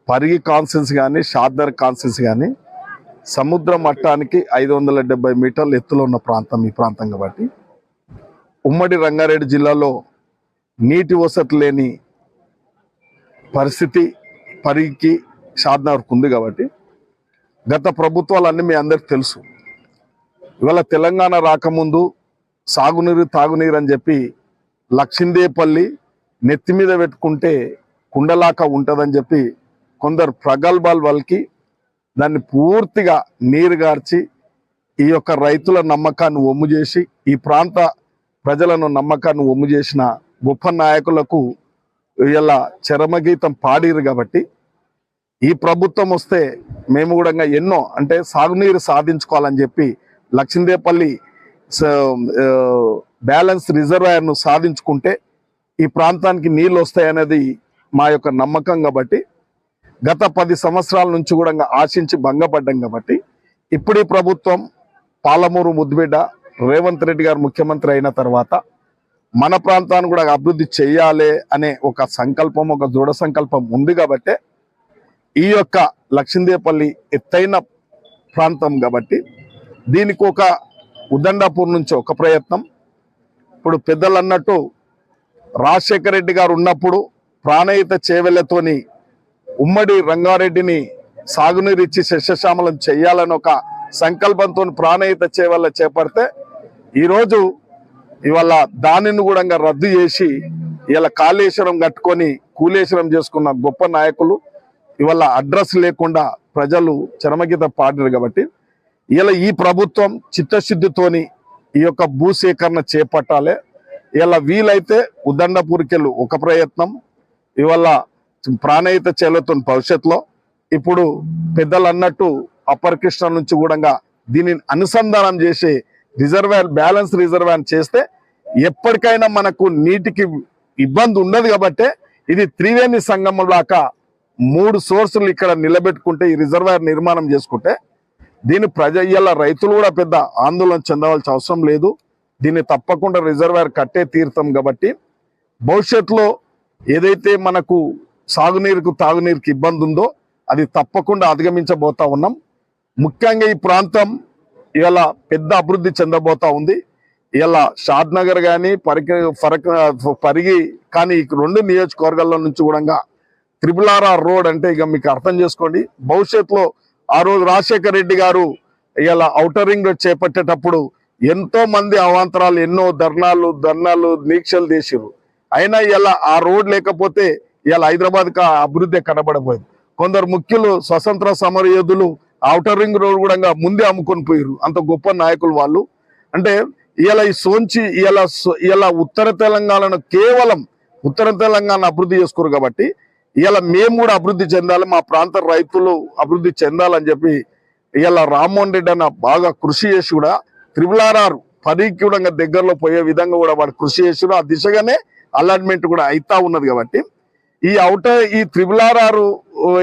పరిగి కాన్సెన్స్ కానీ షాద్నగర్ కాన్సెన్స్ కానీ సముద్ర మట్టానికి 570 మీటర్ల ఎత్తులో ఉన్న ప్రాంతం ఈ ప్రాంతం కాబట్టి ఉమ్మడి రంగారెడ్డి జిల్లాలో నీటి వసతి లేని పరిస్థితి పరిగికి షాద్నగర్కు ఉంది కాబట్టి గత ప్రభుత్వాలన్నీ మీ అందరికి తెలుసు. ఇవాళ తెలంగాణ రాకముందు సాగునీరు తాగునీరు అని చెప్పి లక్షిందేపల్లి నెత్తి మీద పెట్టుకుంటే కుండలాక ఉంటుందని చెప్పి కొందరు ప్రగల్భాలు వలికి దాన్ని పూర్తిగా నీరు గార్చి ఈ యొక్క రైతుల నమ్మకాన్ని ఒమ్ము చేసి ఈ ప్రాంత ప్రజలను నమ్మకాన్ని ఒమ్ము చేసిన గొప్ప నాయకులకు ఇలా చరమగీతం పాడిరు కాబట్టి ఈ ప్రభుత్వం వస్తే మేము కూడా ఎన్నో అంటే సాగునీరు సాధించుకోవాలని చెప్పి లక్షిందేపల్లి బ్యాలెన్స్ రిజర్వాయర్ను సాధించుకుంటే ఈ ప్రాంతానికి నీళ్ళు వస్తాయనేది మా యొక్క నమ్మకం కాబట్టి గత 10 సంవత్సరాల నుంచి కూడా ఆశించి భంగపడ్డాం కాబట్టి ఇప్పుడు ఈ ప్రభుత్వం పాలమూరు ముద్దుబిడ్డ రేవంత్ రెడ్డి గారు ముఖ్యమంత్రి అయిన తర్వాత మన ప్రాంతాన్ని కూడా అభివృద్ధి చేయాలి అనే ఒక సంకల్పం, ఒక దృఢ సంకల్పం ఉంది కాబట్టి ఈ యొక్క లక్షిందేపల్లి ఎత్తైన ప్రాంతం కాబట్టి దీనికి ఒక ఉదండాపూర్ నుంచి ఒక ప్రయత్నం. ఇప్పుడు పెద్దలు అన్నట్టు రాజశేఖర రెడ్డి గారు ఉన్నప్పుడు ప్రాణహిత చేవెళ్లతోని ఉమ్మడి రంగారెడ్డిని సాగునీరు ఇచ్చి సస్యశ్యామలం చేయాలని ఒక సంకల్పంతో ప్రాణహిత చేవెళ్ల చేపడితే ఈరోజు ఇవాళ దానిని కూడా రద్దు చేసి ఇలా కాళేశ్వరం కట్టుకొని కూలేశ్వరం చేసుకున్న గొప్ప నాయకులు ఇవాళ అడ్రస్ లేకుండా ప్రజలు చరమగీత పాడారు కాబట్టి ఇలా ఈ ప్రభుత్వం చిత్తశుద్ధితోని ఈ యొక్క భూసేకరణ చేపట్టాలి. ఇలా వీలైతే ఉదండపూర్కెళ్ళు ఒక ప్రయత్నం, ఇవాళ ప్రాణహిత చేలతో భవిష్యత్తులో ఇప్పుడు పెద్దలు అన్నట్టు అప్పర్ కృష్ణ నుంచి కూడా దీనిని అనుసంధానం చేసి రిజర్వాయర్ బ్యాలెన్స్ రిజర్వాయర్ చేస్తే ఎప్పటికైనా మనకు నీటికి ఇబ్బంది ఉండదు కాబట్టి ఇది త్రివేణి సంగమం లాగా 3 సోర్సులు ఇక్కడ నిలబెట్టుకుంటే ఈ రిజర్వాయర్ నిర్మాణం చేసుకుంటే దీని ఇలా రైతులు కూడా పెద్ద ఆందోళన చెందవలసిన అవసరం లేదు. దీన్ని తప్పకుండా రిజర్వాయర్ కట్టే తీరుతాం కాబట్టి భవిష్యత్తులో ఏదైతే మనకు సాగునీరుకు తాగునీరుకి ఇబ్బంది ఉందో అది తప్పకుండా అధిగమించబోతా ఉన్నాం. ముఖ్యంగా ఈ ప్రాంతం ఇలా పెద్ద అభివృద్ధి చెందబోతా ఉంది. ఇలా షాద్నగర్ కానీ పరిగి కానీ ఈ 2 నియోజకవర్గాల నుంచి కూడా RRR రోడ్ అంటే ఇక మీకు అర్థం చేసుకోండి. భవిష్యత్తులో ఆ రోజు రాజశేఖర రెడ్డి గారు ఇలా ఔటర్ రింగ్ రోడ్ చేపట్టేటప్పుడు ఎంతో మంది అవాంతరాలు ఎన్నో ధర్నాలు దీక్షలు చేసిరు. అయినా ఇలా ఆ రోడ్ లేకపోతే ఇలా హైదరాబాద్ కా అభివృద్ధి కనబడబోయేది. కొందరు ముఖ్యులు స్వతంత్ర సమర యోధులు ఔటర్ రింగ్ రోడ్ కూడా ముందే అమ్ముకొని పోయారు. అంత గొప్ప నాయకులు వాళ్ళు. అంటే ఇలా ఈ సోంచి ఇలా ఉత్తర తెలంగాణను కేవలం ఉత్తర తెలంగాణ అభివృద్ధి చేసుకోరు కాబట్టి ఇలా మేము కూడా అభివృద్ధి చెందాలి, మా ప్రాంత రైతులు అభివృద్ధి చెందాలని చెప్పి ఇలా రామ్మోహన్ రెడ్డి అన్న బాగా కృషి చేసి కూడా RRR పరికి కూడా దగ్గరలో పోయే విధంగా కూడా వాడు కృషి చేసి ఆ దిశగానే అలాట్మెంట్ కూడా అయితా ఉన్నది కాబట్టి ఈ RRR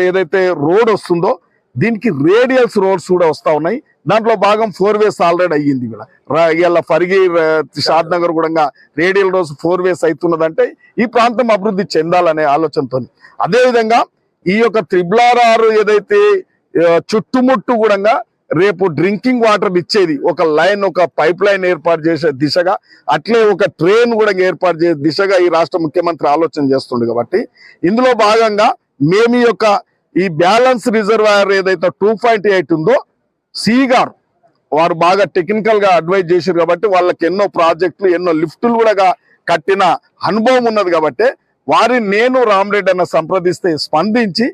ఏదైతే రోడ్ వస్తుందో దీనికి రేడియల్స్ రోడ్స్ కూడా వస్తా ఉన్నాయి. దాంట్లో భాగం 4 వేస్ ఆల్రెడీ అయ్యింది. ఇలా పరిగి షాద్నగర్ కూడా రేడియల్ రోడ్స్ 4 వేస్ అవుతున్నదంటే ఈ ప్రాంతం అభివృద్ధి చెందాలనే ఆలోచనతో అదేవిధంగా ఈ యొక్క RRR ఏదైతే చుట్టుముట్టు కూడా రేపు డ్రింకింగ్ వాటర్ ఇచ్చేది ఒక లైన్, ఒక పైప్ లైన్ ఏర్పాటు చేసే దిశగా అట్లే ఒక ట్రైన్ కూడా ఏర్పాటు చేసే దిశగా ఈ రాష్ట్ర ముఖ్యమంత్రి ఆలోచన చేస్తుండే కాబట్టి ఇందులో భాగంగా మేము ఈ బ్యాలెన్స్ రిజర్వాయర్ ఏదైతే 2.8 ఉందో గారు వారు బాగా టెక్నికల్ గా అడ్వైజ్ చేశారు కాబట్టి వాళ్ళకి ఎన్నో ప్రాజెక్టులు ఎన్నో లిఫ్టులు కూడా కట్టిన అనుభవం ఉన్నది కాబట్టి వారిని నేను రామరెడ్డి అన్న సంప్రదిస్తే స్పందించి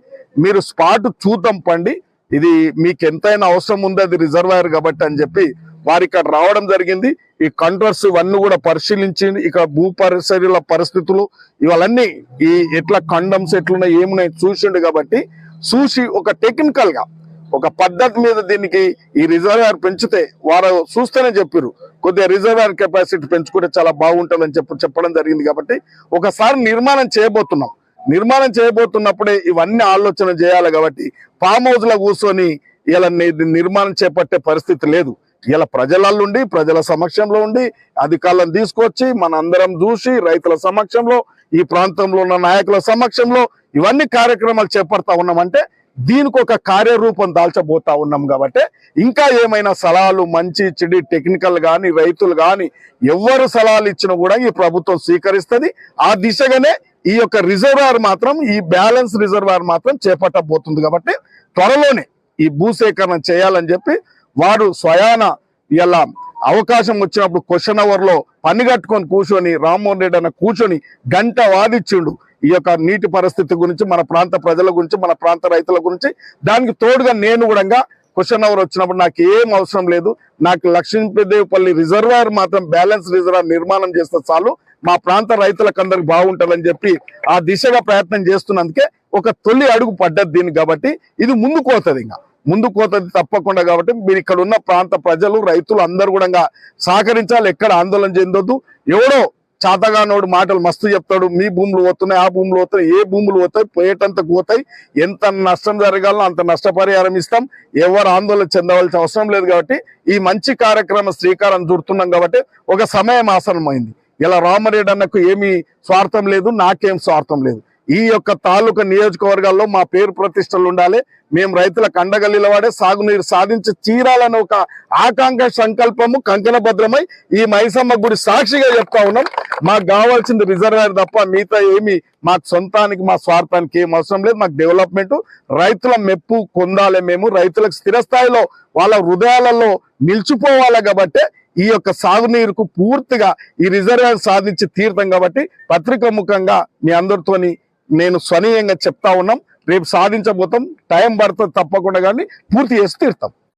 మీరు స్పాట్ చూద్దాం పండి, ఇది మీకు ఎంతైనా అవసరం ఉంది అది రిజర్వాయర్ కాబట్టి అని చెప్పి వారు ఇక్కడ రావడం జరిగింది. ఈ కంట్రోల్స్ ఇవన్నీ కూడా పరిశీలించి ఇక్కడ భూ పరిసర పరిస్థితులు ఇవన్నీ ఈ ఎట్లా కండమ్స్ ఎట్లున్నాయి ఏమున్నాయి చూసిండు కాబట్టి చూసి ఒక టెక్నికల్ గా ఒక పద్ధతి మీద దీనికి ఈ రిజర్వాయర్ పెంచితే వారు చూస్తేనే చెప్పారు కొద్దిగా రిజర్వాయర్ కెపాసిటీ పెంచుకుంటే చాలా బాగుంటుందని చెప్పడం జరిగింది కాబట్టి ఒకసారి నిర్మాణం చేయబోతున్నప్పుడే ఇవన్నీ ఆలోచన చేయాలి కాబట్టి ఫామ్ హౌస్ లో కూర్చొని ఇలా నిర్మాణం చేపట్టే పరిస్థితి లేదు. ఇలా ప్రజలల్లుండి ప్రజల సమక్షంలో ఉండి అధికారులను తీసుకొచ్చి మనందరం చూసి రైతుల సమక్షంలో ఈ ప్రాంతంలో ఉన్న నాయకుల సమక్షంలో ఇవన్నీ కార్యక్రమాలు చేపడతా ఉన్నామంటే దీనికి ఒక కార్యరూపం దాల్చబోతా ఉన్నాం. కాబట్టి ఇంకా ఏమైనా సలహాలు మంచి చెడు టెక్నికల్ కానీ రైతులు కానీ ఎవరు సలహాలు ఇచ్చినా కూడా ఈ ప్రభుత్వం స్వీకరిస్తుంది. ఆ దిశగానే ఈ యొక్క రిజర్వాయర్ మాత్రం, ఈ బ్యాలెన్స్ రిజర్వాయర్ మాత్రం చేపట్టబోతుంది. కాబట్టి త్వరలోనే ఈ భూసేకరణ చేయాలని చెప్పి వారు స్వయాన ఇలా అవకాశం వచ్చినప్పుడు క్వశ్చన్ అవర్ లో పని కట్టుకొని కూర్చొని రామ్మోహన్ రెడ్డి అన్న కూర్చొని గంట వాదిచ్చిండు ఈ యొక్క నీటి పరిస్థితి గురించి, మన ప్రాంత ప్రజల గురించి, మన ప్రాంత రైతుల గురించి. దానికి తోడుగా నేను కూడా క్వశ్చన్ అవర్ వచ్చినప్పుడు నాకు ఏం అవసరం లేదు, నాకు లక్ష్మీదేవిపల్లి రిజర్వాయర్ మాత్రం బ్యాలెన్స్ రిజర్వాయర్ నిర్మాణం చేస్తే చాలు, మా ప్రాంత రైతులకు అందరికి బాగుంటుందని చెప్పి ఆ దిశగా ప్రయత్నం చేస్తున్నందుకే ఒక తొలి అడుగు పడ్డది దీనికి. కాబట్టి ఇది ముందుకు పోతుంది, ఇంకా ముందుకు పోతుంది తప్పకుండా. కాబట్టి మీరు ఇక్కడ ఉన్న ప్రాంత ప్రజలు రైతులు అందరూ కూడా సహకరించాలి, ఎక్కడ ఆందోళన చెందొద్దు. ఎవడో చాతగానోడు మాటలు మస్తు చెప్తాడు, మీ భూములు పోతున్నాయి, ఆ భూములు పోతాయి, ఏ భూములు పోతాయి, పోయేటంతకు పోతాయి, ఎంత నష్టం జరగాలో అంత నష్టపరిహారం ఇస్తాం, ఎవరు ఆందోళన చెందవలసిన అవసరం లేదు. కాబట్టి ఈ మంచి కార్యక్రమ శ్రీకారం చుడుతున్నాం. కాబట్టి ఒక సమయం ఆసనమైంది. ఇలా రామరెడ్డి అన్నకు ఏమీ స్వార్థం లేదు, నాకేం స్వార్థం లేదు. ఈ యొక్క తాలూకా నియోజకవర్గాల్లో మా పేరు ప్రతిష్టలు ఉండాలి, మేము రైతులకు అండగా నిలబడే సాగునీరు సాధించి తీరాలని ఒక ఆకాంక్ష సంకల్పము కంకణభద్రమై ఈ మైసమ్మ గుడి సాక్షిగా చెప్తా ఉన్నాం. మాకు కావాల్సింది రిజర్వాయర్ తప్ప మిగతా ఏమి మాకు సొంతానికి మా స్వార్థానికి ఏం అవసరం లేదు. మాకు డెవలప్మెంట్, రైతుల మెప్పు పొందాలి, మేము రైతులకు స్థిరస్థాయిలో వాళ్ళ హృదయాలలో నిలిచిపోవాలి. కాబట్టి ఈ యొక్క సాగునీరుకు పూర్తిగా ఈ రిజర్వాయర్ సాధించి తీరుతాం. కాబట్టి పత్రిక ముఖంగా మీ అందరితోని నేను స్వనీయంగా చెప్తా ఉన్నాం, రేపు సాధించబోతాం, టైం పడుతుంది తప్పకుండా, కానీ పూర్తి చేసి తీరుతాం.